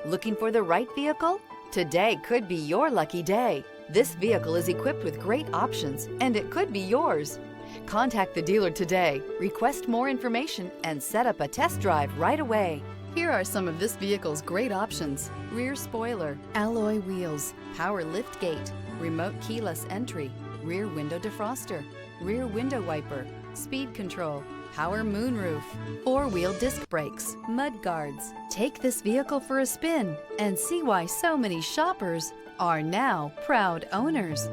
Looking for the right vehicle? Today could be your lucky day. This vehicle is equipped with great options and it could be yours. Contact the dealer today, request more information, and set up a test drive right away. Here are some of this vehicle's great options: rear spoiler, alloy wheels, power lift gate, remote keyless entry, rear window defroster, rear window wiper, speed control, power moonroof, four-wheel disc brakes, mud guards. Take this vehicle for a spin and see why so many shoppers are now proud owners.